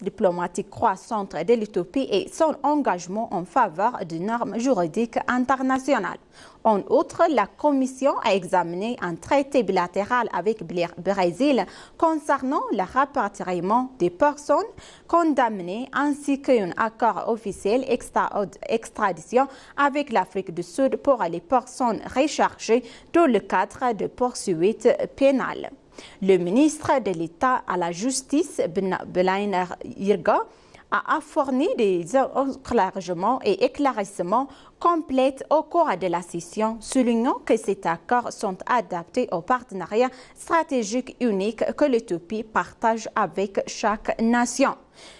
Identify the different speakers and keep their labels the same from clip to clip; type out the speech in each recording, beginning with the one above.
Speaker 1: diplomatique croissante de l'Éthiopie et son engagement en faveur des normes juridiques internationales. En outre, la Commission a examiné un traité bilatéral avec le Brésil concernant le rapatriement des personnes condamnées ainsi qu'un accord officiel extradition avec l'Afrique du Sud pour les personnes recherchées dans le cadre de poursuites pénales. Le ministre de l'État à la Justice, Belainer Yirga, a fourni des éclaircissements complets au cours de la session, soulignant que ces accords sont adaptés au partenariat stratégique unique que l'Éthiopie partage avec chaque nation.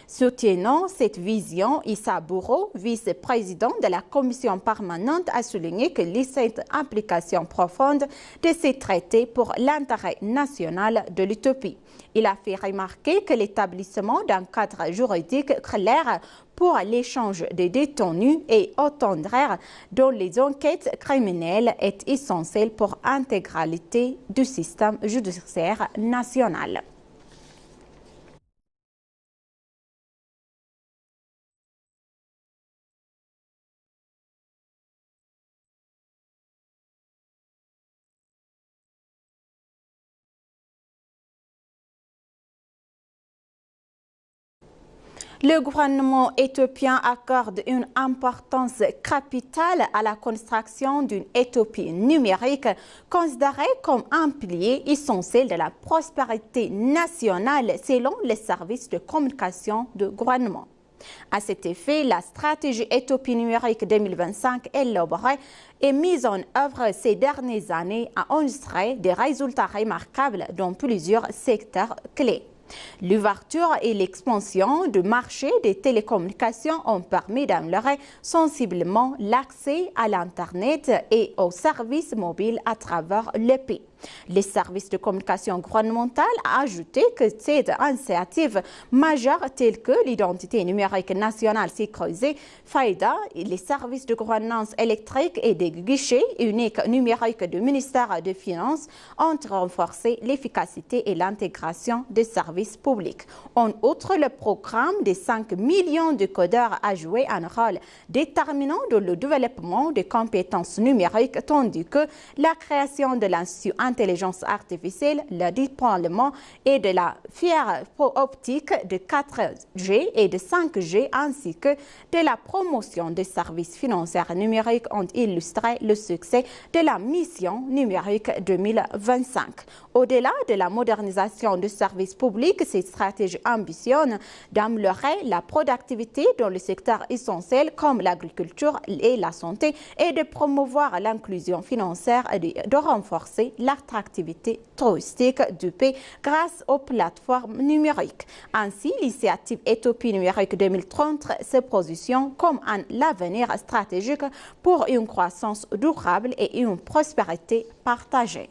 Speaker 1: Soutenant cette vision, Issa Bourou, vice-président de la commission permanente, a souligné que cette implication profonde de ces traités pour l'intérêt national de l'Éthiopie. Il a fait remarquer que l'établissement d'un cadre juridique clair pour l'échange des détenus et autondraires dans les enquêtes criminelles est essentiel pour l'intégralité du système judiciaire national. Le gouvernement éthiopien accorde une importance capitale à la construction d'une Éthiopie numérique, considérée comme un pilier essentiel de la prospérité nationale selon les services de communication du gouvernement. À cet effet, la stratégie Éthiopie numérique 2025 élaborée et mise en œuvre ces dernières années a enregistré des résultats remarquables dans plusieurs secteurs clés. L'ouverture et l'expansion du marché des télécommunications ont permis d'améliorer sensiblement l'accès à l'Internet et aux services mobiles à travers le pays. Les services de communication gouvernementale ont ajouté que cette initiative majeure telle que l'identité numérique nationale sécurisée, FAIDA, et les services de gouvernance électrique et des guichets uniques numériques du ministère des Finances ont renforcé l'efficacité et l'intégration des services publics. En outre, le programme des 5 millions de codeurs a joué un rôle déterminant dans le développement des compétences numériques, tandis que la création de l'Institut intelligence artificielle, le déploiement et de la fibre optique de 4G et de 5G ainsi que de la promotion des services financiers numériques ont illustré le succès de la mission numérique 2025. Au-delà de la modernisation du service public, cette stratégie ambitionne d'améliorer la productivité dans le secteur essentiel comme l'agriculture et la santé et de promouvoir l'inclusion financière et de renforcer l'attractivité touristique du pays grâce aux plateformes numériques. Ainsi, l'initiative Éthiopie numérique 2030 se positionne comme un avenir stratégique pour une croissance durable et une prospérité partagée.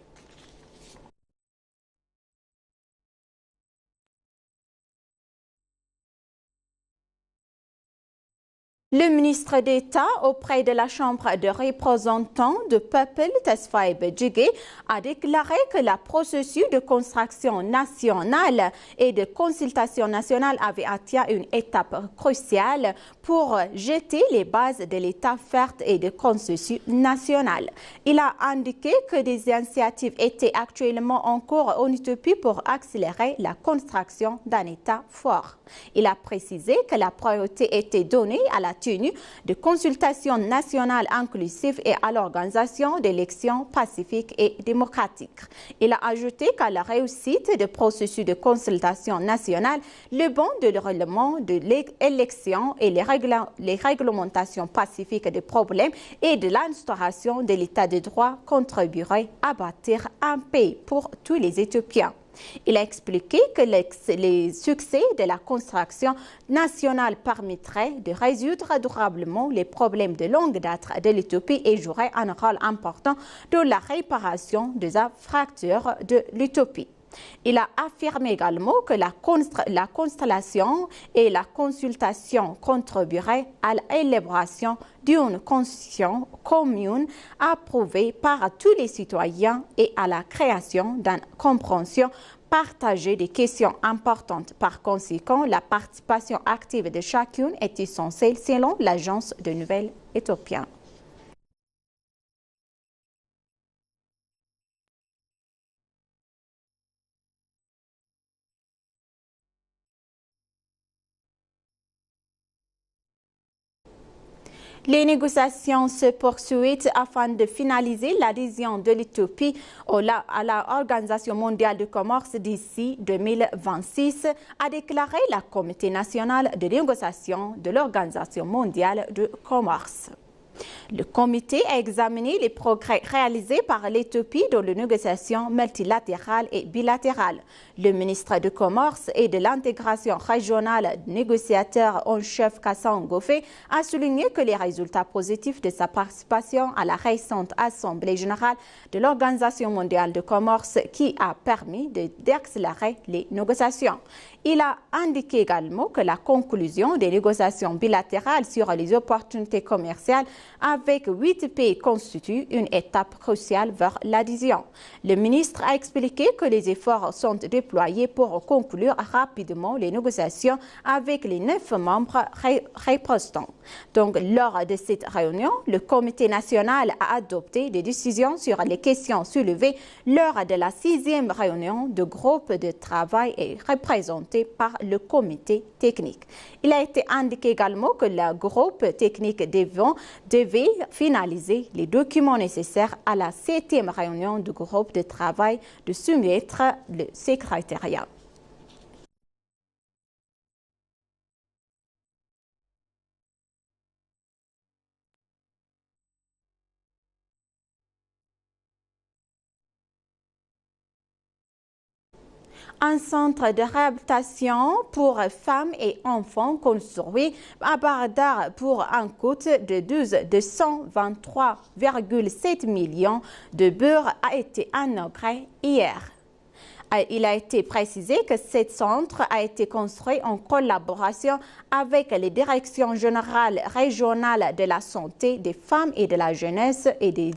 Speaker 1: Le ministre d'État auprès de la Chambre des représentants du peuple, Tesfaye Besigye, a déclaré que le processus de construction nationale et de consultation nationale avait atteint une étape cruciale pour jeter les bases de l'État fort et de consensus national. Il a indiqué que des initiatives étaient actuellement en cours en Éthiopie pour accélérer la construction d'un État fort. Il a précisé que la priorité était donnée à la tenue de consultations nationales inclusives et à l'organisation d'élections pacifiques et démocratiques. Il a ajouté qu'à la réussite du processus de consultation nationale, le bon déroulement de l'élection et les réglementations pacifiques des problèmes et de l'instauration de l'état de droit contribueraient à bâtir un pays pour tous les Éthiopiens. Il a expliqué que les succès de la construction nationale permettraient de résoudre durablement les problèmes de longue date de l'Éthiopie et joueraient un rôle important dans la réparation des fractures de l'Éthiopie. Il a affirmé également que la constellation et la consultation contribueraient à l'élaboration d'une constitution commune approuvée par tous les citoyens et à la création d'une compréhension partager des questions importantes. Par conséquent, la participation active de chacune est essentielle selon l'agence de nouvelles éthiopienne. Les négociations se poursuivent afin de finaliser l'adhésion de l'Éthiopie à l'Organisation mondiale du commerce d'ici 2026, a déclaré la Comité national de négociation de l'Organisation mondiale du commerce. Le comité a examiné les progrès réalisés par l'Éthiopie dans les négociations multilatérales et bilatérales. Le ministre du Commerce et de l'intégration régionale, négociateur en chef Kassan Gofé, a souligné que les résultats positifs de sa participation à la récente Assemblée générale de l'Organisation mondiale du commerce qui a permis d'accélérer les négociations. Il a indiqué également que la conclusion des négociations bilatérales sur les opportunités commerciales avec 8 pays constitue une étape cruciale vers l'adhésion. Le ministre a expliqué que les efforts sont déployés pour conclure rapidement les négociations avec les 9 membres répostants. Donc, lors de cette réunion, le Comité national a adopté des décisions sur les questions soulevées lors de la 6e réunion du groupe de travail et représenté par le comité technique. Il a été indiqué également que le groupe technique devait finaliser les documents nécessaires à la 7e réunion du groupe de travail de soumettre le secrétariat. Un centre de réhabilitation pour femmes et enfants construit à Bardar pour un coût de 123,7 millions de beurre a été inauguré hier. Il a été précisé que ce centre a été construit en collaboration avec les directions générales régionales de la santé des femmes et de la jeunesse et des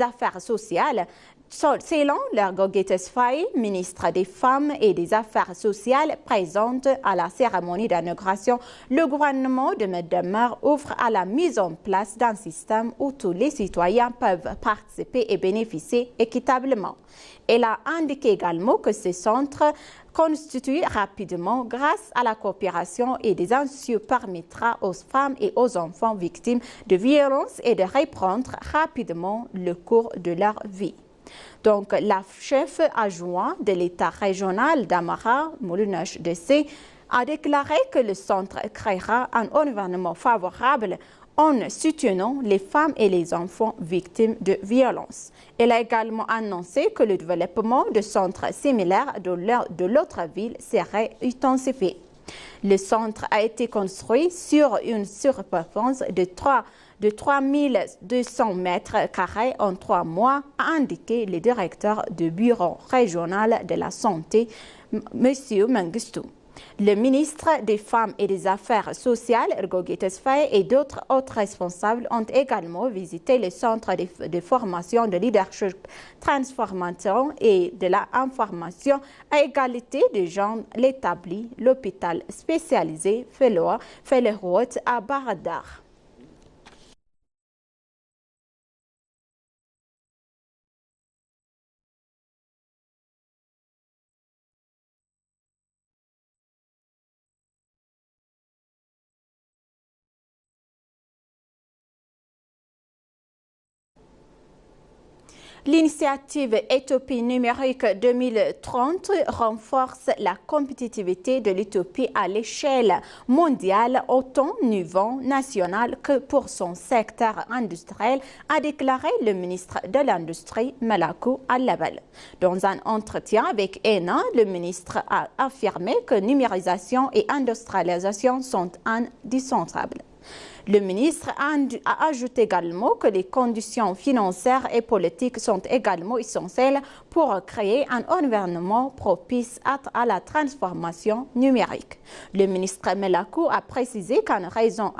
Speaker 1: affaires sociales. Selon Lergoge Tesfaye, ministre des Femmes et des Affaires sociales, présente à la cérémonie d'inauguration, le gouvernement de Medemar ouvre à la mise en place d'un système où tous les citoyens peuvent participer et bénéficier équitablement. Elle a indiqué également que ce centre constitué rapidement grâce à la coopération et des enseignants permettra aux femmes et aux enfants victimes de violences et de reprendre rapidement le cours de leur vie. Donc, la chef adjoint de l'État régional d'Amara, Moulounache DC, a déclaré que le centre créera un environnement favorable en soutenant les femmes et les enfants victimes de violences. Elle a également annoncé que le développement de centres similaires de l'autre ville serait intensifié. Le centre a été construit sur une superficie de 3200 mètres carrés en 3 mois, a indiqué le directeur du bureau régional de la santé, M. Mengistu. Le ministre des Femmes et des Affaires sociales, Ergoge Tesfaye, et d'autres autres responsables ont également visité le centre de formation de leadership, transformation et de l'information à égalité des genres, l'établi l'hôpital spécialisé Fellerot à Bardar. L'initiative Éthiopie numérique 2030 renforce la compétitivité de l'Éthiopie à l'échelle mondiale autant au niveau national que pour son secteur industriel, a déclaré le ministre de l'Industrie Malakou Al-Labal. Dans un entretien avec ENA, le ministre a affirmé que numérisation et industrialisation sont indissociables. Le ministre a ajouté également que les conditions financières et politiques sont également essentielles pour créer un environnement propice à la transformation numérique. Le ministre Melakou a précisé qu'un réseau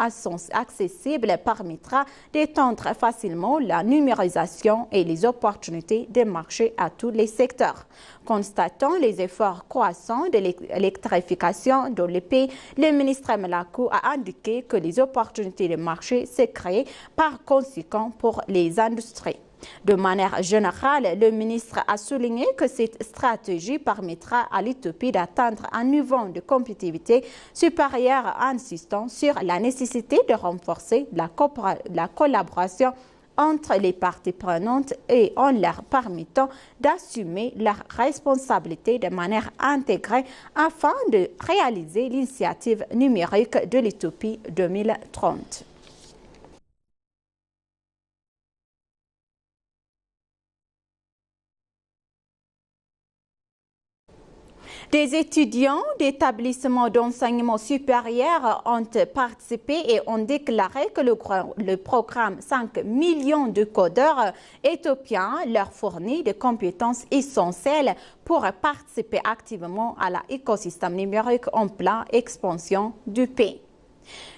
Speaker 1: accessible permettra d'étendre facilement la numérisation et les opportunités de marché à tous les secteurs. Constatant les efforts croissants de l'électrification dans le pays, le ministre Melakou a indiqué que les opportunités de marché se créent par conséquent pour les industries. De manière générale, le ministre a souligné que cette stratégie permettra à l'Éthiopie d'atteindre un niveau de compétitivité supérieur, insistant sur la nécessité de renforcer la collaboration entre les parties prenantes et en leur permettant d'assumer leurs responsabilités de manière intégrée afin de réaliser l'initiative numérique de l'Éthiopie 2030. Des étudiants d'établissements d'enseignement supérieur ont participé et ont déclaré que le programme 5 millions de codeurs éthiopiens leur fournit des compétences essentielles pour participer activement à l'écosystème numérique en pleine expansion du pays.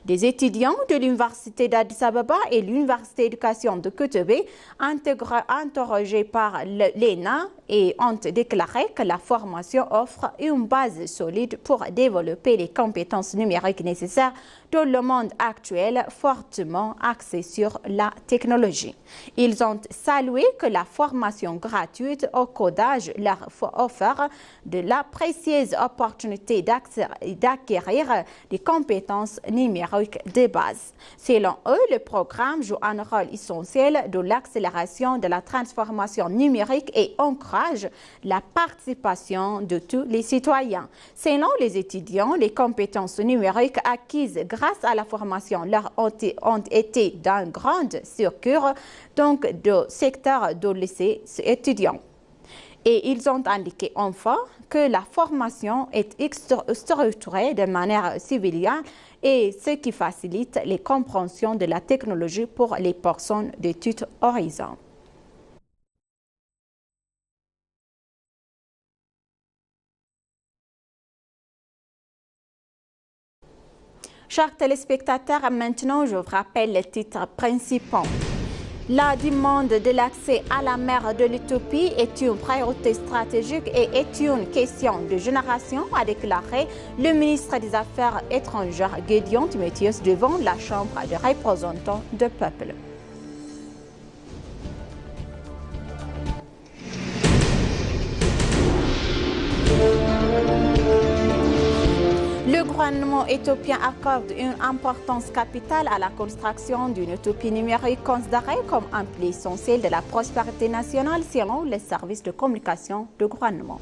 Speaker 1: Des étudiants de l'Université d'Addis Ababa et l'Université d'éducation de Kotobe, interrogés par l'ENA, et ont déclaré que la formation offre une base solide pour développer les compétences numériques nécessaires dans le monde actuel fortement axé sur la technologie. Ils ont salué que la formation gratuite au codage leur offre de la précieuse opportunité d'acquérir des compétences numériques de base. Selon eux, le programme joue un rôle essentiel dans l'accélération de la transformation numérique et encourage la participation de tous les citoyens. Selon les étudiants, les compétences numériques acquises grâce à la formation leur ont été d'un grand secours donc de secteur de lycée étudiants. Et ils ont indiqué enfin que la formation est structurée de manière civilienne et ce qui facilite les compréhensions de la technologie pour les personnes de tout horizon. Chers téléspectateurs, maintenant je vous rappelle les titres principaux. La demande de l'accès à la mer de l'Éthiopie est une priorité stratégique et est une question de génération, a déclaré le ministre des Affaires étrangères Gédéon Timotheus devant la Chambre des représentants du peuple. Le gouvernement éthiopien accorde une importance capitale à la construction d'une Éthiopie numérique considérée comme un pilier essentiel de la prospérité nationale selon les services de communication du gouvernement.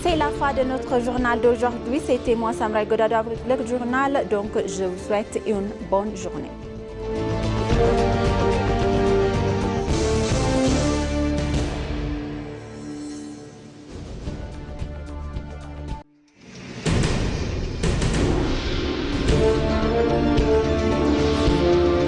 Speaker 1: C'est la fin de notre journal d'aujourd'hui. C'était moi, Samra Godada, avec le journal. Donc, je vous souhaite une bonne journée.